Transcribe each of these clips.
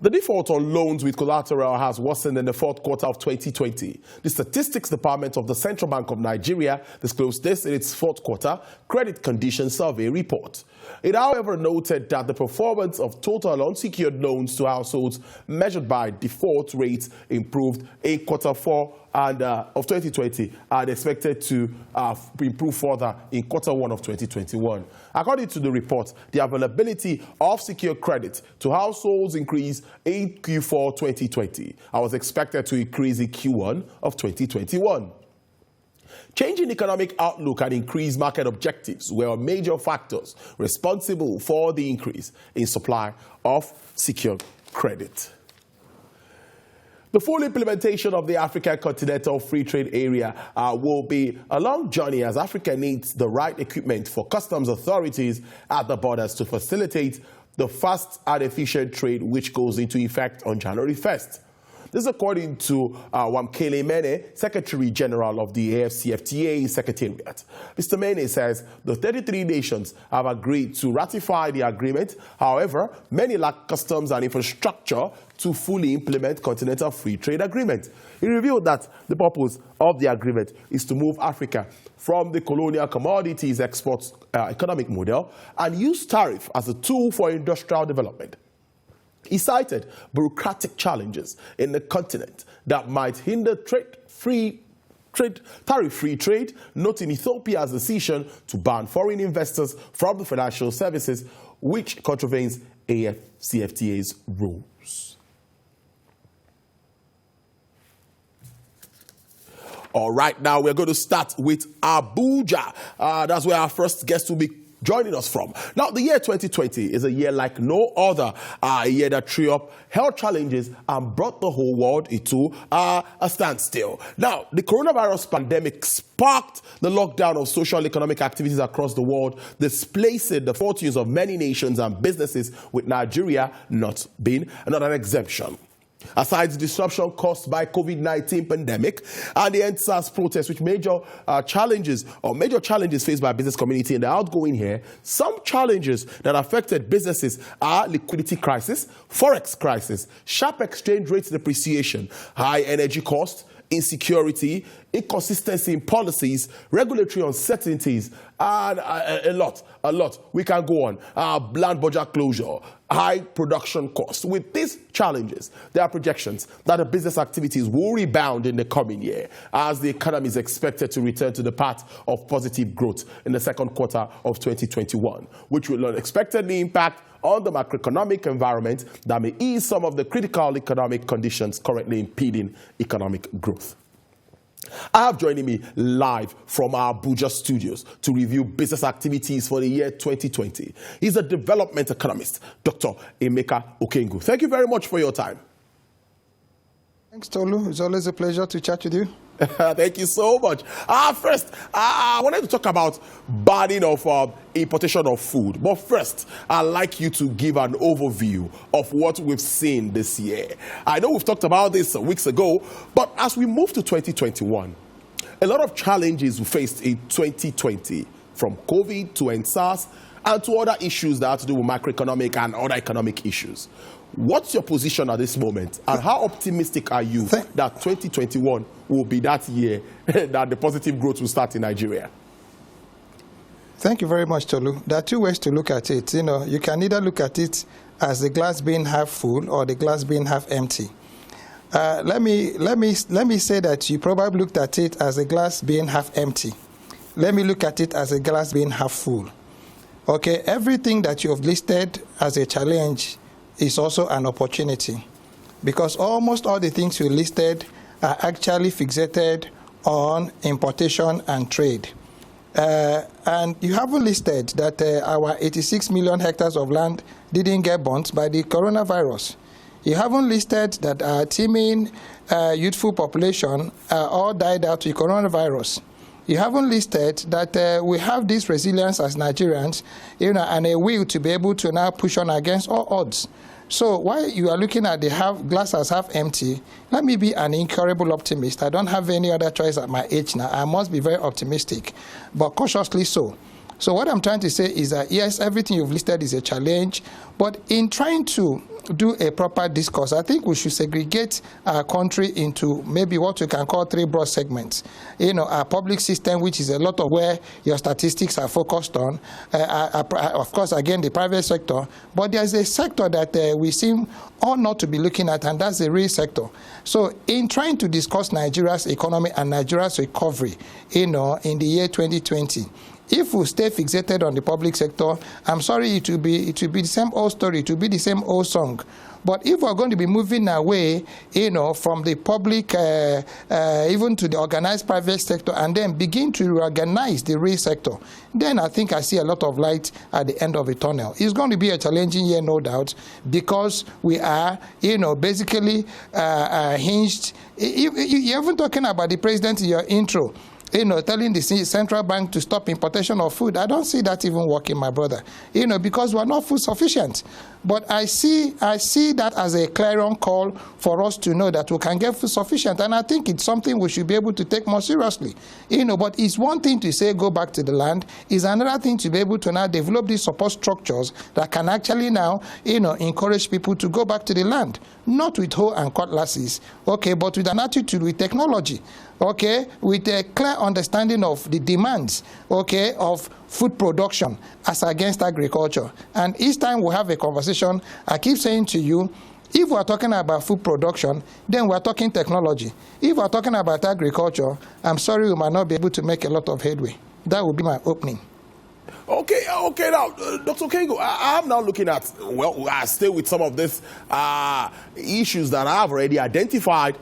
The default on loans with collateral has worsened in the fourth quarter of 2020. The Statistics Department of the Central Bank of Nigeria disclosed this in its fourth quarter credit condition survey report. It, however, noted that the performance of total unsecured loans to households measured by default rates improved in quarter four of 2020 and expected to improve further in quarter one of 2021. According to the report, the availability of secured credit to households increased in Q4 2020 and was expected to increase in Q1 of 2021. Changing economic outlook and increased market objectives were major factors responsible for the increase in supply of secured credit. The full implementation of the African Continental Free Trade Area will be a long journey as Africa needs the right equipment for customs authorities at the borders to facilitate the fast and efficient trade which goes into effect on January 1st. This is according to Wamkele Mene, Secretary General of the AFCFTA Secretariat. Mr. Mene says the 33 nations have agreed to ratify the agreement. However, many lack customs and infrastructure to fully implement Continental Free Trade Agreement. He revealed that the purpose of the agreement is to move Africa from the colonial commodities exports economic model and use tariff as a tool for industrial development. He cited bureaucratic challenges in the continent that might hinder tariff-free trade, noting Ethiopia's decision to ban foreign investors from the financial services, which contravenes AFCFTA's rules. All right, now we're going to start with Abuja. That's where our first guest will be joining us from. Now, the year 2020 is a year like no other, a year that threw up health challenges and brought the whole world into a standstill. Now, the coronavirus pandemic sparked the lockdown of social economic activities across the world, displacing the fortunes of many nations and businesses, with Nigeria not an exemption. Aside the disruption caused by COVID-19 pandemic and the EndSARS protests, which major challenges faced by business community in the outgoing here, some challenges that affected businesses are liquidity crisis, forex crisis, sharp exchange rate depreciation, high energy costs, insecurity, inconsistency in policies, regulatory uncertainties, and a lot. We can go on. Land budget closure, high production costs. With these challenges, there are projections that the business activities will rebound in the coming year as the economy is expected to return to the path of positive growth in the second quarter of 2021, which will unexpectedly impact on the macroeconomic environment that may ease some of the critical economic conditions currently impeding economic growth. I have joining me live from our Abuja studios to review business activities for the year 2020. He's a development economist, Dr. Emeka Okengu. Thank you very much for your time. Thanks, Tolu. It's always a pleasure to chat with you. Thank you so much. First, I wanted to talk about banning of importation of food. But first, I'd like you to give an overview of what we've seen this year. I know we've talked about this weeks ago, but as we move to 2021, a lot of challenges we faced in 2020, from COVID to EndSARS and to other issues that have to do with macroeconomic and other economic issues. What's your position at this moment, and how optimistic are you that 2021 will be that year that the positive growth will start in Nigeria? Thank you very much, Tolu. There are two ways to look at it. You can either look at it as the glass being half full or the glass being half empty. Let me say that you probably looked at it as a glass being half empty. Let me look at it as a glass being half full. Okay, everything that you have listed as a challenge is also an opportunity, because almost all the things you listed are actually fixated on importation and trade. And you haven't listed that our 86 million hectares of land didn't get burnt by the coronavirus. You haven't listed that our teeming youthful population all died out with coronavirus. You haven't listed that we have this resilience as Nigerians, and a will to be able to now push on against all odds. So while you are looking at the glass as half empty, let me be an incurable optimist. I don't have any other choice at my age now. I must be very optimistic, but cautiously so. So what I'm trying to say is that, yes, everything you've listed is a challenge, but in trying to do a proper discourse, I think we should segregate our country into maybe what we can call 3 broad segments. Our public system, which is a lot of where your statistics are focused on. Of course, again, the private sector. But there's a sector that we seem all not to be looking at, and that's the real sector. So in trying to discuss Nigeria's economy and Nigeria's recovery, in the year 2020, if we stay fixated on the public sector, I'm sorry, it will be the same old story, it will be the same old song. But if we're going to be moving away, from the public, even to the organized private sector, and then begin to reorganize the real sector, then I think I see a lot of light at the end of the tunnel. It's going to be a challenging year, no doubt, because we are, basically hinged. You're even talking about the president in your intro. Telling the central bank to stop importation of food. I don't see that even working, my brother. Because we're not food sufficient. But I see that as a clarion call for us to know that we can get food sufficient. And I think it's something we should be able to take more seriously. But it's one thing to say go back to the land. It's another thing to be able to now develop these support structures that can actually now, encourage people to go back to the land. Not with hoe and cutlasses, okay, but with an attitude, with technology, okay, with a clear understanding of the demands, okay, of food production as against agriculture. And each time we have a conversation, I keep saying to you, if we're talking about food production, then we're talking technology. If we're talking about agriculture, I'm sorry, we might not be able to make a lot of headway. That would be my opening. Okay, now, Dr. Kengo, I'm now looking at, I stay with some of these issues that I've already identified.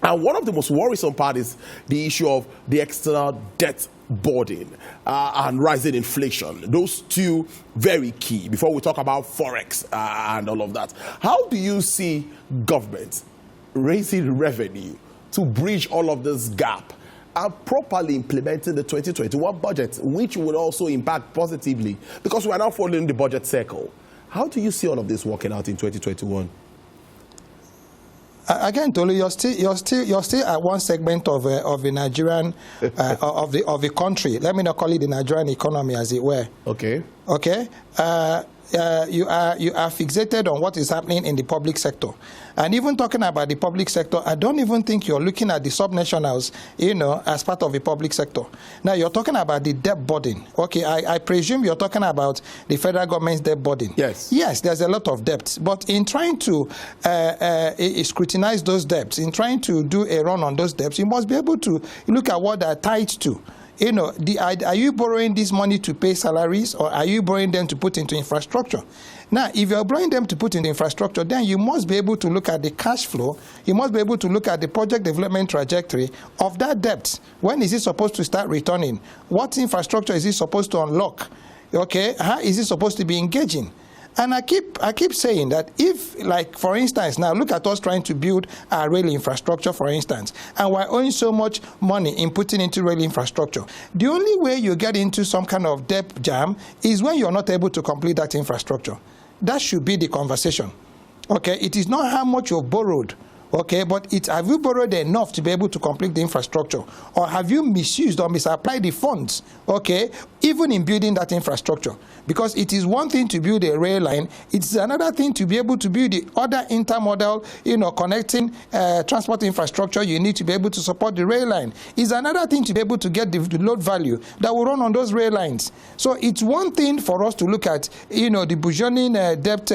And one of the most worrisome part is the issue of the external debt burden and rising inflation. Those two very key before we talk about Forex and all of that. How do you see government raising revenue to bridge all of this gap and properly implementing the 2021 budget, which will also impact positively because we are now following the budget cycle? How do you see all of this working out in 2021? Again, Tolu, you're still at one segment of the Nigerian of the country. Let me not call it the Nigerian economy, as it were. Okay. You are fixated on what is happening in the public sector. And even talking about the public sector, I don't even think you're looking at the subnationals, as part of the public sector. Now, you're talking about the debt burden. Okay, I presume you're talking about the federal government's debt burden. Yes. Yes, there's a lot of debt. But in trying to scrutinize those debts, in trying to do a run on those debts, you must be able to look at what they're tied to. Are you borrowing this money to pay salaries, or are you borrowing them to put into infrastructure? Now, if you're borrowing them to put into infrastructure, then you must be able to look at the cash flow. You must be able to look at the project development trajectory of that debt. When is it supposed to start returning? What infrastructure is it supposed to unlock? Okay, how is it supposed to be engaging? And I keep saying that if, like, for instance, now look at us trying to build our rail infrastructure, for instance, and we're owing so much money in putting into rail infrastructure. The only way you get into some kind of debt jam is when you're not able to complete that infrastructure. That should be the conversation. Okay, it is not how much you've borrowed. Okay, but have you borrowed enough to be able to complete the infrastructure? Or have you misused or misapplied the funds, okay, even in building that infrastructure? Because it is one thing to build a rail line, it's another thing to be able to build the other intermodal, connecting transport infrastructure you need to be able to support the rail line. It's another thing to be able to get the load value that will run on those rail lines. So it's one thing for us to look at, the burgeoning debt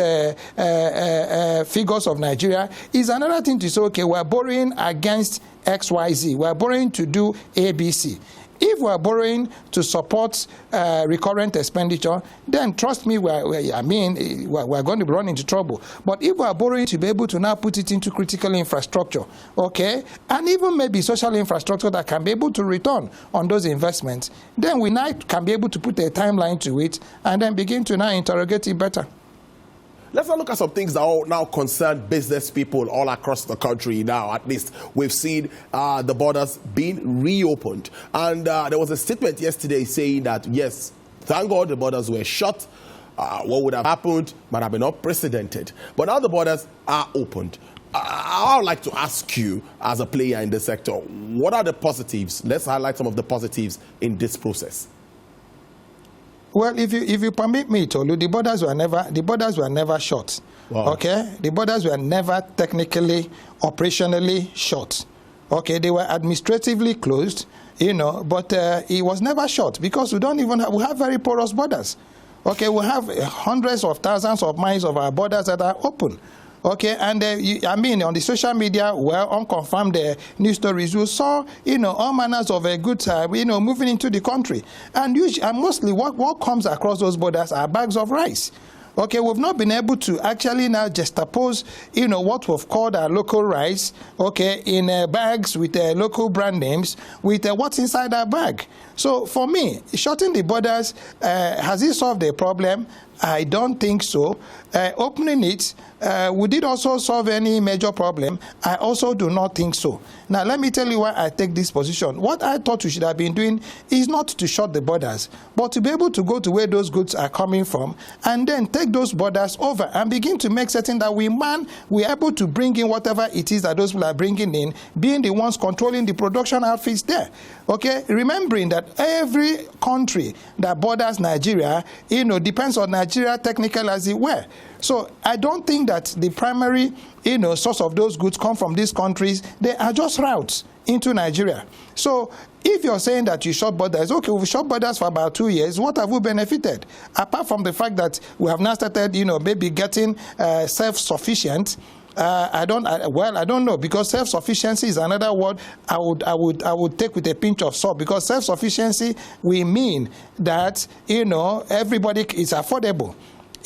figures of Nigeria. It's another thing to say, okay, we're borrowing against XYZ. We're borrowing to do ABC. If we're borrowing to support recurrent expenditure, then trust me, we're going to be running into trouble. But if we're borrowing to be able to now put it into critical infrastructure, okay, and even maybe social infrastructure that can be able to return on those investments, then we now can be able to put a timeline to it and then begin to now interrogate it better. Let's now look at some things that all now concern business people all across the country now. At least we've seen the borders being reopened. And there was a statement yesterday saying that, yes, thank God the borders were shut. What would have happened might have been unprecedented. But now the borders are opened. I would like to ask you, as a player in the sector, what are the positives? Let's highlight some of the positives in this process. Well, if you permit me, Tolu, the borders were never shut. Wow. Okay, the borders were never technically, operationally shut. Okay, they were administratively closed, but it was never shut because we have very porous borders. Okay, we have hundreds of thousands of miles of our borders that are open. Okay, and on the social media, unconfirmed news stories, you saw, all manners of goods, moving into the country. And mostly what comes across those borders are bags of rice. Okay, we've not been able to actually now juxtapose, what we've called our local rice, okay, in bags with local brand names, with what's inside our bag. So for me, shutting the borders, has it solved the problem? I don't think so. Opening it, would it also solve any major problem? I also do not think so. Now, let me tell you why I take this position. What I thought we should have been doing is not to shut the borders, but to be able to go to where those goods are coming from and then take those borders over and begin to make certain that we're able to bring in whatever it is that those people are bringing in, being the ones controlling the production outfits there. Okay, remembering that every country that borders Nigeria, depends on Nigeria technical as it were. So I don't think that the primary, source of those goods come from these countries. They are just routes into Nigeria. So if you're saying that you shut borders, okay, we've shut borders for about 2 years. What have we benefited? Apart from the fact that we have now started, maybe getting self-sufficient. I don't know, because self-sufficiency is another word I would take with a pinch of salt, because self-sufficiency will mean that everybody is affordable.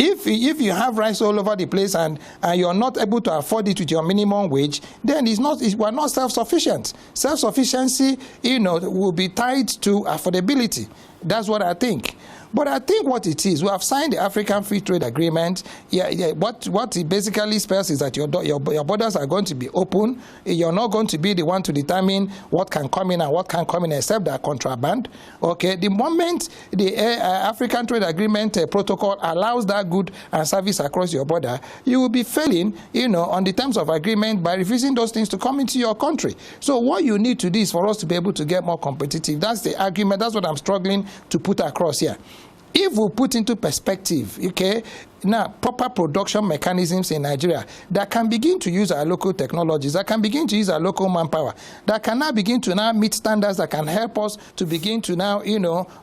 If you have rice all over the place and you're not able to afford it with your minimum wage, then we're not self-sufficient. Self-sufficiency, will be tied to affordability. That's what I think. But I think what it is, we have signed the African Free Trade Agreement. What it basically spells is that your borders are going to be open. You're not going to be the one to determine what can come in and what can't come in except that contraband. Okay, the moment the African Trade Agreement protocol allows that good and service across your border, you will be failing, on the terms of agreement by refusing those things to come into your country. So what you need to do is for us to be able to get more competitive. That's the argument. That's what I'm struggling to put across here. If we put into perspective, okay, now proper production mechanisms in Nigeria that can begin to use our local technologies, that can begin to use our local manpower, that can now begin to now meet standards that can help us to begin to now,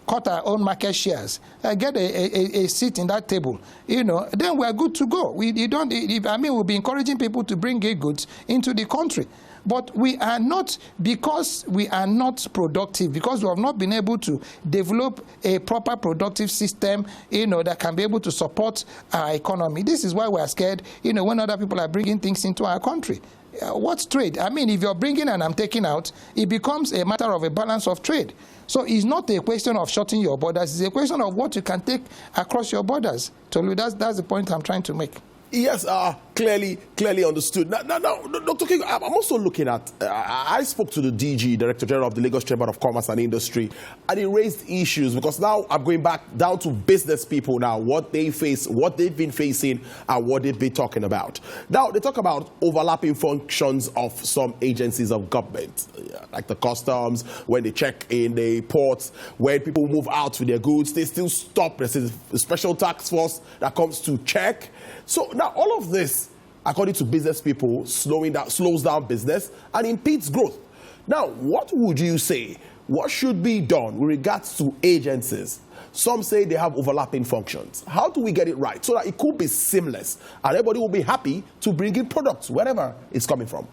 cut our own market shares, get a seat in that table, then we're good to go. We'll be encouraging people to bring goods into the country. But we are not, because we are not productive, because we have not been able to develop a proper productive system, that can be able to support our economy. This is why we are scared, when other people are bringing things into our country. What's trade? If you're bringing and I'm taking out, it becomes a matter of a balance of trade. So it's not a question of shutting your borders. It's a question of what you can take across your borders. Tolu, that's the point I'm trying to make. Yes, clearly understood. Now, Dr. King, I'm also looking at, I spoke to the DG, Director General of the Lagos Chamber of Commerce and Industry, and he raised issues, because now I'm going back down to business people now, what they face, what they've been facing, and what they've been talking about. Now, they talk about overlapping functions of some agencies of government, like the customs, when they check in the ports, when people move out with their goods, they still stop. There's a special task force that comes to check. So now all of this, according to business people, slows down business and impedes growth. Now, what would you say? What should be done with regards to agencies? Some say they have overlapping functions. How do we get it right so that it could be seamless and everybody will be happy to bring in products wherever it's coming from?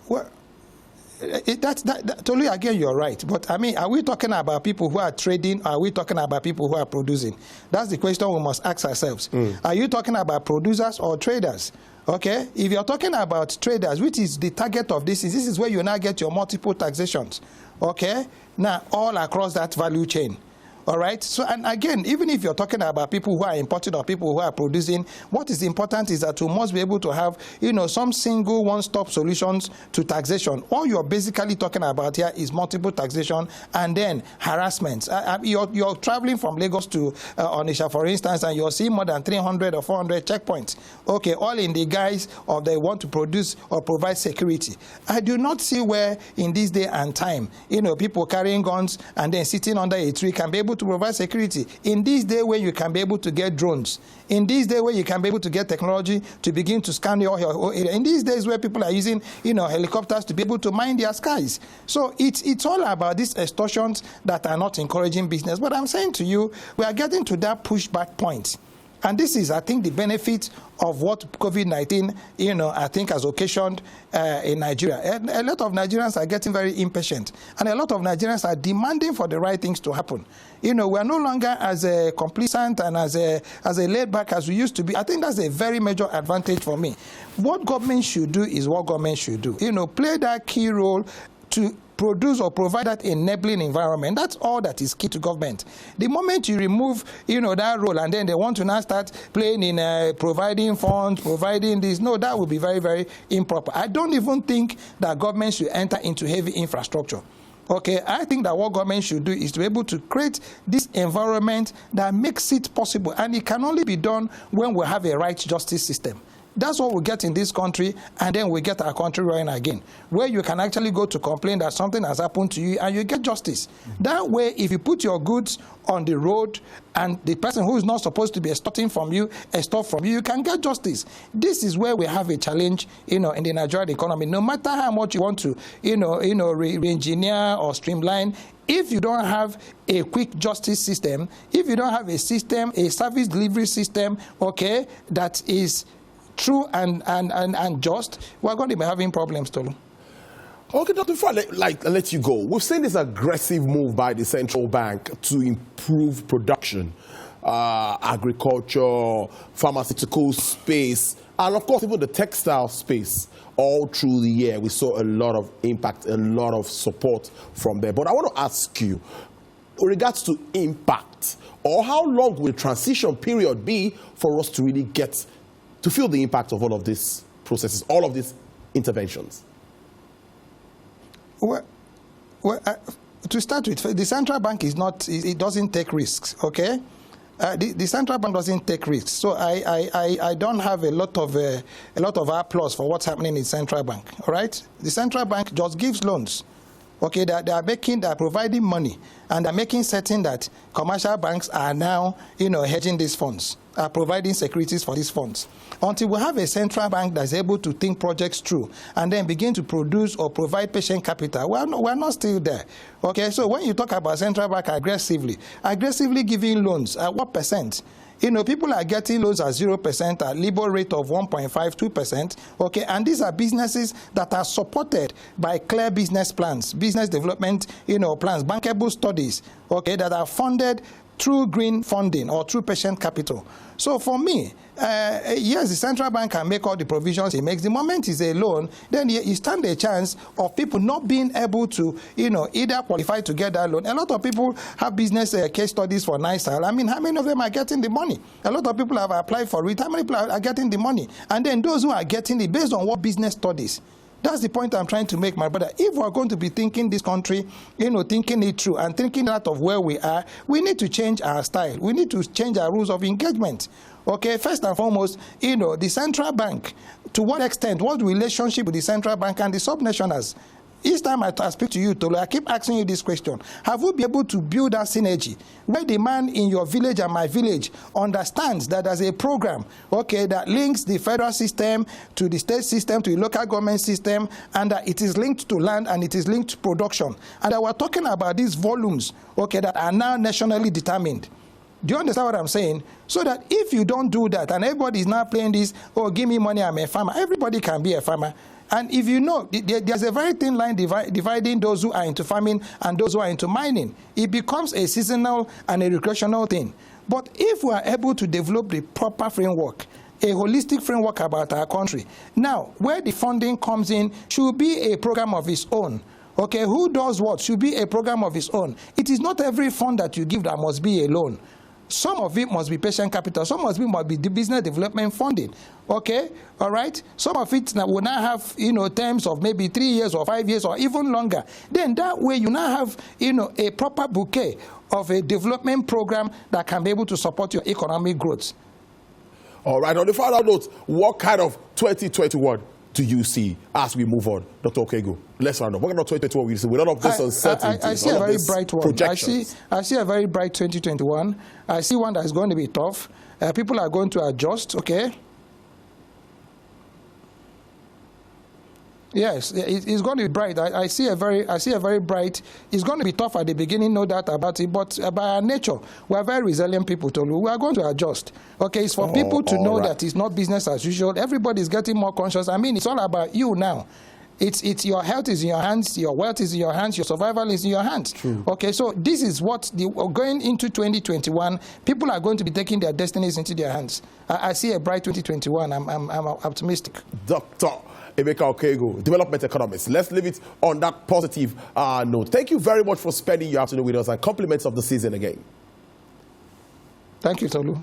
Well, totally, again, you're right. But are we talking about people who are trading? Or are we talking about people who are producing? That's the question we must ask ourselves. Are you talking about producers or traders? Okay, if you're talking about traders, which is the target of this is where you now get your multiple taxations. Okay, now all across that value chain. All right. So, and again, even if you're talking about people who are importing or people who are producing, what is important is that you must be able to have, some single one-stop solutions to taxation. All you're basically talking about here is multiple taxation and then harassment. You're traveling from Lagos to Onitsha, for instance, and you're seeing more than 300 or 400 checkpoints. Okay, all in the guise of they want to produce or provide security. I do not see where in this day and time, people carrying guns and then sitting under a tree can be able to provide security in this day where you can be able to get drones, in this day where you can be able to get technology to begin to scan your area, in these days where people are using, helicopters to be able to mine their skies. So it's all about these extortions that are not encouraging business. But I'm saying to you, we are getting to that pushback point. And this is, I think, the benefit of what COVID-19, I think has occasioned in Nigeria. A lot of Nigerians are getting very impatient, and a lot of Nigerians are demanding for the right things to happen. We are no longer as complacent and as a laid back as we used to be. I think that's a very major advantage for me. What government should do is what government should do. Play that key role to produce or provide that enabling environment. That's all that is key to government. The moment you remove, that role, and then they want to now start playing in providing funds, providing this, no, that would be very, very improper. I don't even think that government should enter into heavy infrastructure. Okay, I think that what government should do is to be able to create this environment that makes it possible, and it can only be done when we have a right justice system. That's what we get in this country, and then we get our country running again, where you can actually go to complain that something has happened to you and you get justice. That way, if you put your goods on the road and the person who is not supposed to be extorting from you, extort from you, you can get justice. This is where we have a challenge, in the Nigerian economy. No matter how much you want to, re-engineer or streamline, if you don't have a quick justice system, if you don't have a system, a service delivery system, okay, that is true and just, we're going to be having problems, Tolu. Okay, Dr. Before I let you go, we've seen this aggressive move by the central bank to improve production, agriculture, pharmaceutical space, and of course even the textile space. All through the year, we saw a lot of impact, a lot of support from there. But I want to ask you, in regards to impact, or how long will the transition period be for us to really get to feel the impact of all of these processes, all of these interventions? Well, to start with, the central bank is not, it doesn't take risks, okay? The central bank doesn't take risks. So I don't have a lot of applause for what's happening in the central bank, all right? The central bank just gives loans. Okay, they are providing money, and they're making certain that commercial banks are now, hedging these funds, are providing securities for these funds. Until we have a central bank that's able to think projects through and then begin to produce or provide patient capital, we're not still there. Okay, so when you talk about central bank aggressively giving loans, at what percent? People are getting loans at 0%, at LIBOR rate of 1.52%, okay, and these are businesses that are supported by clear business plans, business development, plans, bankable studies, okay, that are funded through green funding or through patient capital. So for me, yes, the central bank can make all the provisions it makes. The moment it's a loan, then you stand a chance of people not being able to, either qualify to get that loan. A lot of people have business case studies for NISAL. I mean, how many of them are getting the money? A lot of people have applied for it. How many people are getting the money? And then those who are getting it based on what business studies? That's the point I'm trying to make, my brother. If we're going to be thinking this country, thinking it through and thinking out of where we are, we need to change our style. We need to change our rules of engagement. Okay, first and foremost, the central bank, to what extent, what relationship with the central bank and the subnationals? Each time I speak to you, Tolu, I keep asking you this question. Have we been able to build that synergy where the man in your village and my village understands that there's a program, okay, that links the federal system to the state system, to the local government system, and that it is linked to land and it is linked to production. And that we're talking about these volumes, okay, that are now nationally determined. Do you understand what I'm saying? So that if you don't do that and everybody is now playing this, oh, give me money, I'm a farmer. Everybody can be a farmer. And if you know, there's a very thin line dividing those who are into farming and those who are into mining. It becomes a seasonal and a recreational thing. But if we are able to develop the proper framework, a holistic framework about our country, now, where the funding comes in should be a program of its own. Okay, who does what should be a program of its own. It is not every fund that you give that must be a loan. Some of it must be patient capital. Some of it must be the business development funding. Okay, all right. Some of it will now have, terms of maybe 3 years or 5 years or even longer. Then that way you now have, a proper bouquet of a development program that can be able to support your economic growth. All right. On the final note, what kind of 2021 do you see as we move on? Dr. Okego, let's round up. What about 2021? We see with all of this uncertainty. I see a very bright one. I see a very bright 2021. I see one that is going to be tough. People are going to adjust, okay? Yes, it's going to be bright. I see a very bright. It's going to be tough at the beginning, no doubt about it. But by our nature, we are very resilient people. Tolu. We are going to adjust. Okay, it's for people to know that it's not business as usual. Everybody is getting more conscious. I mean, it's all about you now. It's your health is in your hands, your wealth is in your hands, your survival is in your hands. True. Okay, so this is what going into 2021, people are going to be taking their destinies into their hands. I see a bright 2021. I'm optimistic. Dr. Emeka Okego, development economist. Let's leave it on that positive note. Thank you very much for spending your afternoon with us, and compliments of the season again. Thank you, Tolu.